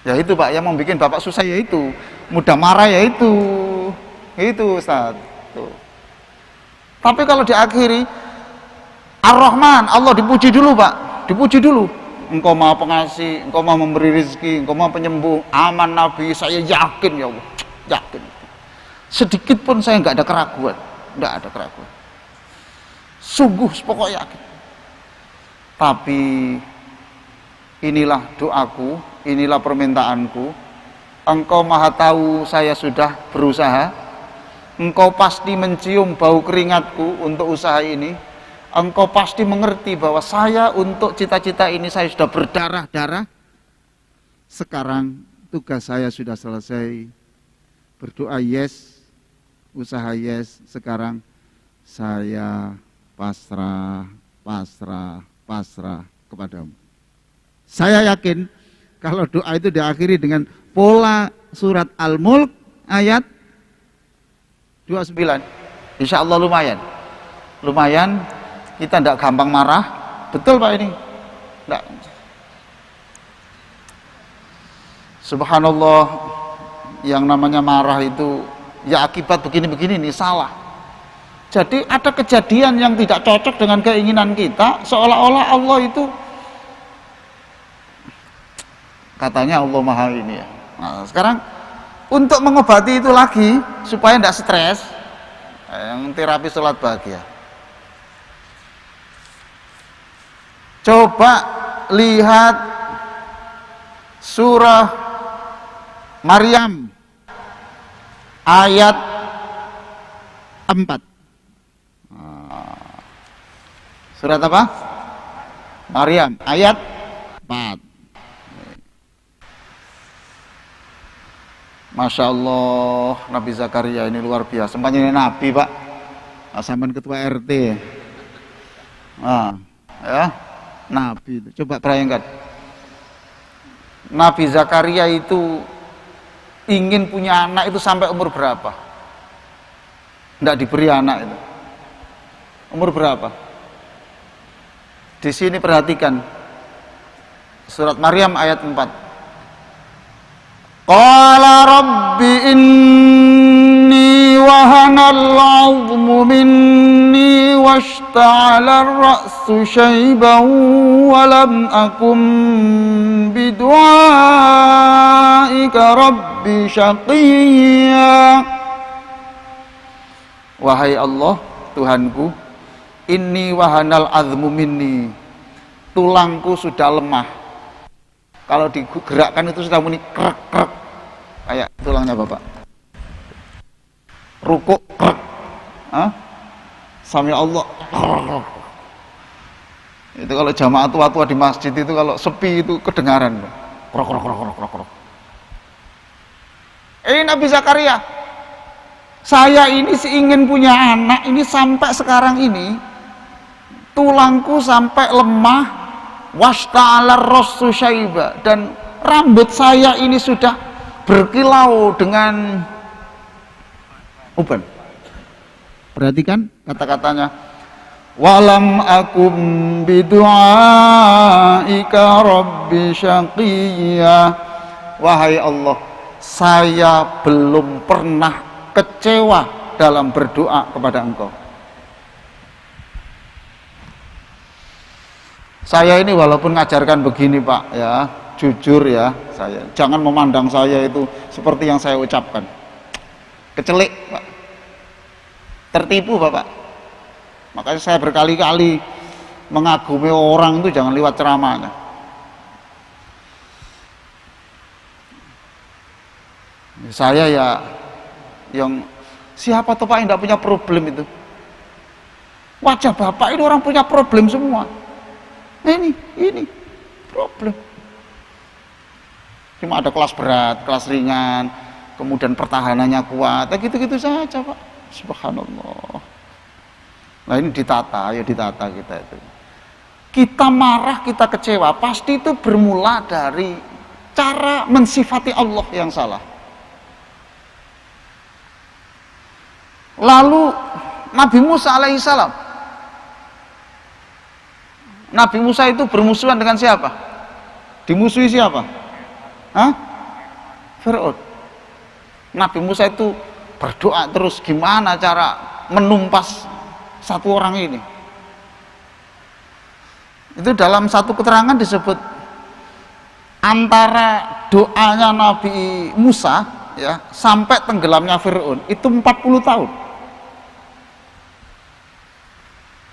Ya itu Pak, yang membuat Bapak susah ya itu, mudah marah ya itu Ustaz. Tuh. Tapi kalau diakhiri Ar-Rahman, Allah dipuji dulu Pak, dipuji dulu. Engkau maha pengasih, engkau maha memberi rezeki, engkau maha penyembuh, aman Nabi, saya yakin ya Allah, yakin. Sedikit pun saya nggak ada keraguan, sungguh pokoknya yakin. Tapi inilah doaku, inilah permintaanku. Engkau maha tahu saya sudah berusaha, engkau pasti mencium bau keringatku untuk usaha ini, engkau pasti mengerti bahwa saya untuk cita-cita ini saya sudah berdarah-darah. Sekarang tugas saya sudah selesai, berdoa yes, usaha yes, sekarang saya pasrah kepadamu. Saya yakin kalau doa itu diakhiri dengan pola surat Al-Mulk ayat 29, insya Allah lumayan, kita tidak gampang marah, betul Pak ini? Tidak. Subhanallah, yang namanya marah itu ya akibat begini-begini nih, salah. Jadi ada kejadian yang tidak cocok dengan keinginan kita, seolah-olah Allah itu katanya Allah maha ini ya. Nah, sekarang untuk mengobati itu lagi supaya tidak stres, yang terapi sholat bahagia. Coba lihat surah Maryam ayat 4. Surat apa? Maryam ayat 4. Masya Allah, Nabi Zakaria ini luar biasa. Sempatnya Nabi Pak, sampean ketua RT. Ya, Nabi itu. Coba bayangkan, Nabi Zakaria itu ingin punya anak itu sampai umur berapa? Tidak diberi anak itu. Umur berapa? Di sini perhatikan surat Maryam ayat 4. Qala rabbi inni wahanal 'azmu minni washta'ala ar-ra'su shayban wa lam akum bidu'aika rabbi syaqiyya. Wahai Allah, Tuhanku, inni wahanal 'azmu minni, tulangku sudah lemah. Kalau digerakkan itu sudah muni krek krek, kayak tulangnya Bapak. Rukuk krek, Sami Allah. Itu kalau jamaah tua-tua di masjid itu kalau sepi itu kedengaran. Krok krok krok krok krok. Nabi Zakaria, saya ini ingin punya anak ini sampai sekarang ini tulangku sampai lemah, washta'ala ar-rassu syaiba, dan rambut saya ini sudah berkilau dengan uban. Perhatikan kata-katanya, walam akum bidu'aika rabbi syaqiyya. Wahai Allah, saya belum pernah kecewa dalam berdoa kepada Engkau. Saya ini walaupun ngajarkan begini Pak ya, jujur ya, saya jangan memandang saya itu seperti yang saya ucapkan. Kecelik Pak, tertipu Bapak. Makanya saya berkali-kali mengagumi orang itu jangan lewat ceramahnya. Saya ya yang siapa tuh Pak yang tidak punya problem itu? Wajah Bapak ini orang punya problem semua. Ini problem. Cuma ada kelas berat, kelas ringan, kemudian pertahanannya kuat, gitu-gitu saja Pak. Subhanallah. Nah ini ditata, ya ditata kita itu. Kita marah, kita kecewa, pasti itu bermula dari cara mensifati Allah yang salah. Lalu Nabi Musa alaihissalam, Nabi Musa itu bermusuhan dengan siapa? Dimusuhi siapa? Fir'aun. Nabi Musa itu berdoa terus gimana cara menumpas satu orang ini. Itu dalam satu keterangan disebut antara doanya Nabi Musa ya sampai tenggelamnya Fir'aun itu 40 tahun.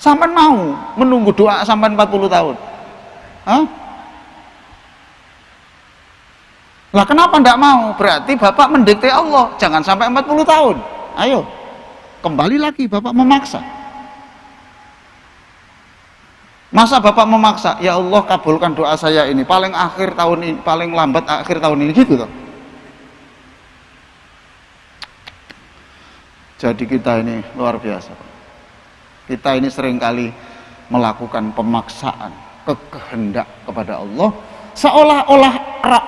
Sampai mau menunggu doa sampai 40 tahun. Hah? Lah kenapa enggak mau? Berarti Bapak mendikte Allah, jangan sampai 40 tahun. Ayo, kembali lagi Bapak memaksa. Masa Bapak memaksa, ya Allah kabulkan doa saya ini, paling akhir tahun ini, paling lambat akhir tahun ini, gitu toh. Jadi kita ini luar biasa. Kita ini seringkali melakukan pemaksaan kehendak kepada Allah, seolah-olah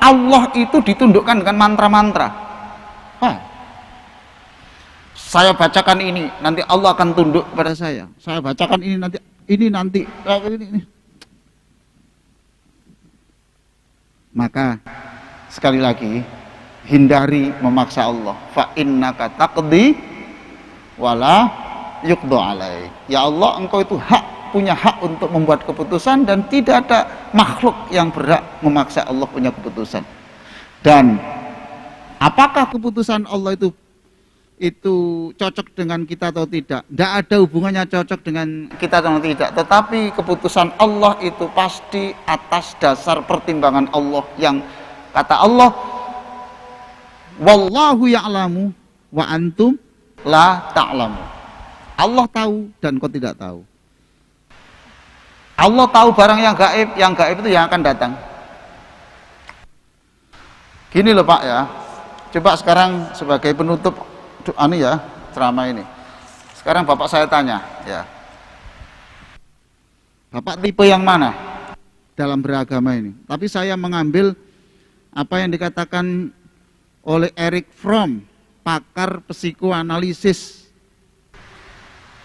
Allah itu ditundukkan dengan mantra-mantra. Saya bacakan ini, nanti Allah akan tunduk kepada saya. Saya bacakan ini nanti. Maka sekali lagi hindari memaksa Allah. Fa innaka taqdi wala yuqda alaik. Ya Allah, engkau itu punya hak untuk membuat keputusan dan tidak ada makhluk yang berhak memaksa Allah punya keputusan. Dan apakah keputusan Allah itu cocok dengan kita atau tidak? Tidak ada hubungannya cocok dengan kita atau tidak, tetapi keputusan Allah itu pasti atas dasar pertimbangan Allah yang kata Allah, wallahu ya'lamu wa antum la ta'lamu. Allah tahu dan kau tidak tahu. Allah tahu barang yang gaib itu yang akan datang. Gini loh Pak ya, coba sekarang sebagai penutup ceramah ini. Sekarang Bapak saya tanya, ya. Bapak tipe yang mana dalam beragama ini? Tapi saya mengambil apa yang dikatakan oleh Erich Fromm, pakar psikoanalisis.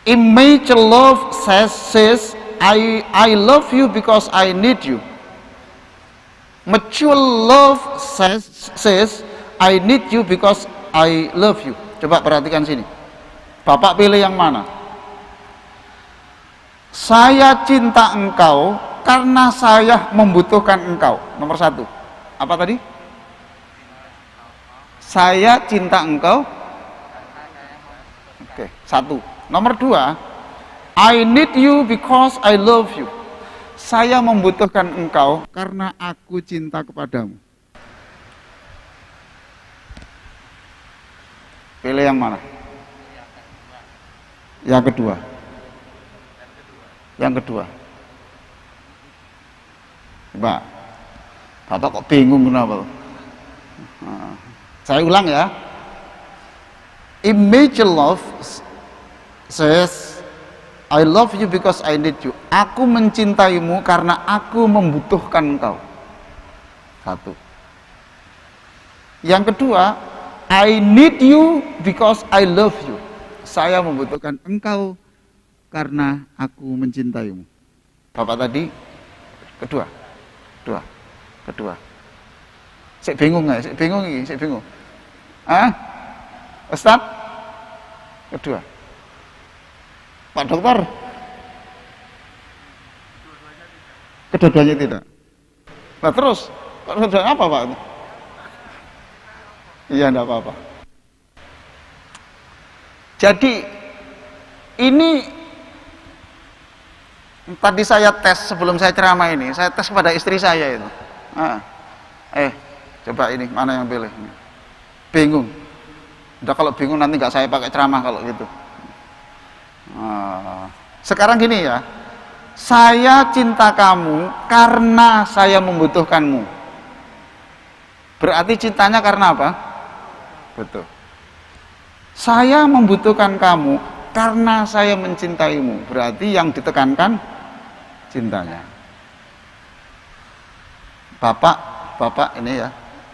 Image love says I love you because I need you. Mutual love says I need you because I love you. Coba perhatikan sini. Bapak pilih yang mana? Saya cinta engkau karena saya membutuhkan engkau. Nomor 1. Apa tadi? Saya cinta engkau. Oke, 1. Nomor 2. I need you because I love you. Saya membutuhkan engkau karena aku cinta kepadamu. Pilih yang mana? Yang kedua. Yang kedua. Coba. Bapak kok bingung kenapa? Saya ulang ya. Image love says I love you because I need you. Aku mencintaimu karena aku membutuhkan engkau. 1. Yang kedua, I need you because I love you. Saya membutuhkan engkau karena aku mencintaimu. Bapak tadi kedua. Saya bingung nggak? Saya bingung. Ustaz? Kedua. Pak dokter? Kedua-duanya tidak. Nah terus, kedua-duanya apa Pak? Iya, enggak apa-apa. Jadi ini tadi saya tes sebelum saya ceramah ini, saya tes kepada istri saya itu. Coba ini mana yang pilih? Bingung. Udah kalau bingung nanti nggak saya pakai ceramah kalau gitu. Sekarang gini ya, saya cinta kamu karena saya membutuhkanmu. Berarti cintanya karena apa? Betul. Saya membutuhkan kamu karena saya mencintaimu. Berarti yang ditekankan cintanya. Bapak ini ya.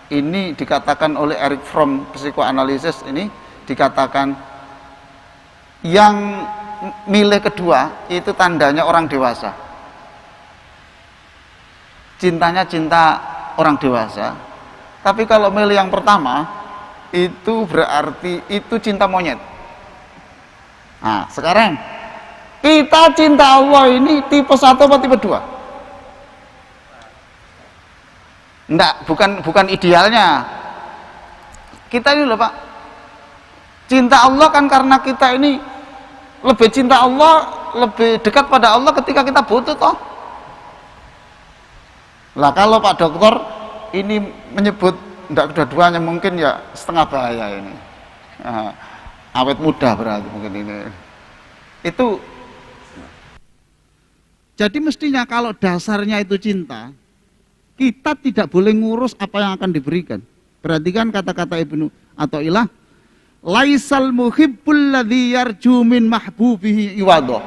Ini dikatakan oleh Erich Fromm psikoanalisis ini dikatakan yang milih kedua itu tandanya orang dewasa. Cintanya cinta orang dewasa. Tapi kalau milih yang pertama, itu berarti itu cinta monyet. Nah, sekarang kita cinta Allah ini tipe 1 atau tipe 2? Enggak, bukan idealnya. Kita ini loh Pak, cinta Allah kan karena kita ini lebih cinta Allah, lebih dekat pada Allah ketika kita butuh toh. Lah kalau Pak Dokter ini menyebut enggak kedua-duanya, mungkin ya setengah bahaya ini. Nah, awet muda berarti mungkin ini. Itu jadi mestinya kalau dasarnya itu cinta, kita tidak boleh ngurus apa yang akan diberikan. Perhatikan kata-kata Ibnu Athaillah, laisal muhibbul ladzi yarju min mahbubihi iwadha.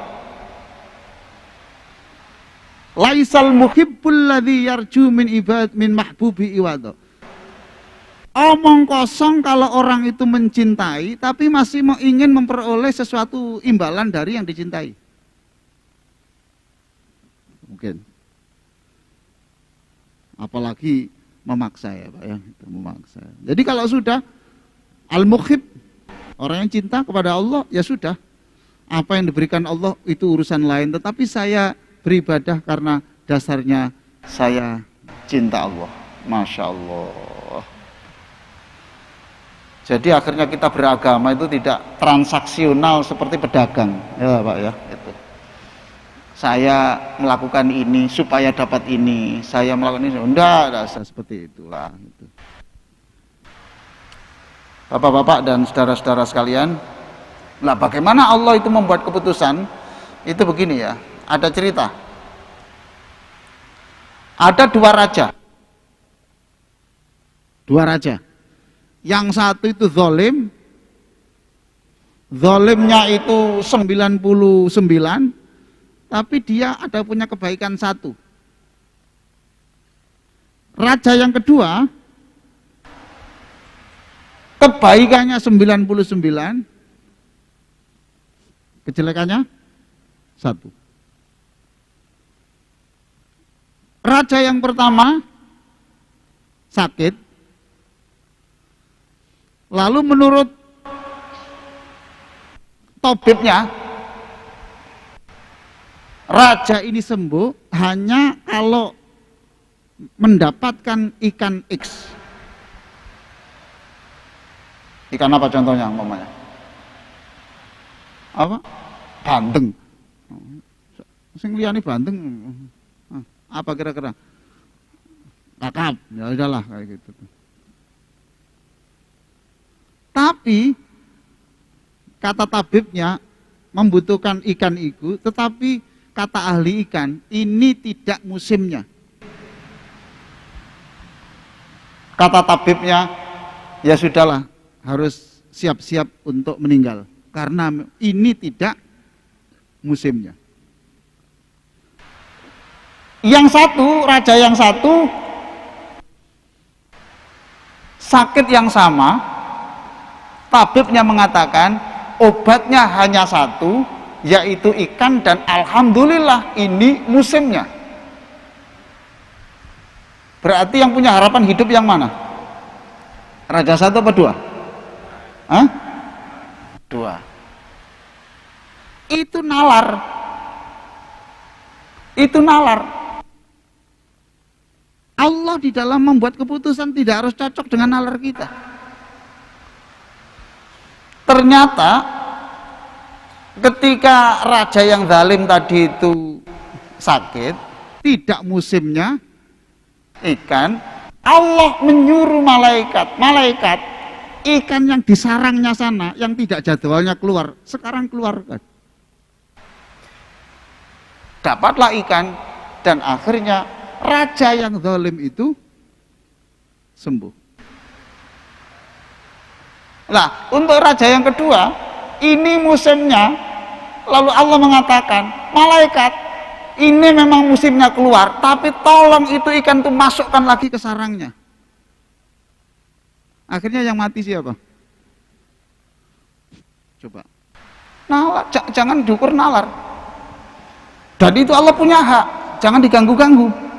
Laisal muhibbul ladzi yarju min mahbubi iwadha. Omong kosong kalau orang itu mencintai tapi masih mau ingin memperoleh sesuatu imbalan dari yang dicintai. Mungkin. Apalagi memaksa ya Pak ya, itu memaksa. Jadi kalau sudah al-muhib, orang yang cinta kepada Allah, ya sudah. Apa yang diberikan Allah itu urusan lain, tetapi saya beribadah karena dasarnya saya cinta Allah. Masya Allah. Jadi akhirnya kita beragama itu tidak transaksional seperti pedagang, ya Pak ya. Itu. Saya melakukan ini supaya dapat ini, saya melakukan ini, enggak seperti itulah. Gitu. Bapak-bapak dan saudara-saudara sekalian, nah bagaimana Allah itu membuat keputusan? Itu begini ya, ada cerita. Ada dua raja. Yang satu itu zalim, zalimnya itu 99, tapi dia ada punya kebaikan 1. Raja yang kedua, kebaikannya 99, kejelekannya 1. Raja yang pertama sakit, lalu menurut tabibnya, raja ini sembuh hanya kalau mendapatkan ikan X. Ikan apa contohnya umpamanya? Apa? Bandeng. Sing liyane bandeng. Apa kira-kira? Kakap. Ya udahlah kayak gitu. Tapi kata tabibnya membutuhkan ikan itu, tetapi kata ahli ikan ini tidak musimnya. Kata tabibnya, ya sudahlah, harus siap-siap untuk meninggal karena ini tidak musimnya. Yang satu, raja yang satu sakit yang sama, tabibnya mengatakan obatnya hanya 1, yaitu ikan, dan alhamdulillah ini musimnya. Berarti yang punya harapan hidup yang mana? Raja 1 apa 2? Hah? 2. Itu nalar. Itu nalar. Allah di dalam membuat keputusan tidak harus cocok dengan nalar kita. Ternyata ketika raja yang zalim tadi itu sakit, tidak musimnya ikan, Allah menyuruh malaikat ikan yang di sarangnya sana, yang tidak jadwalnya keluar, sekarang keluarkan. Dapatlah ikan, dan akhirnya raja yang zalim itu sembuh. Nah, untuk raja yang kedua, ini musimnya, lalu Allah mengatakan, malaikat, ini memang musimnya keluar, tapi tolong itu ikan itu masukkan lagi ke sarangnya. Akhirnya yang mati siapa? Coba. Nalar, jangan diukur nalar. Dan itu Allah punya hak, jangan diganggu-ganggu.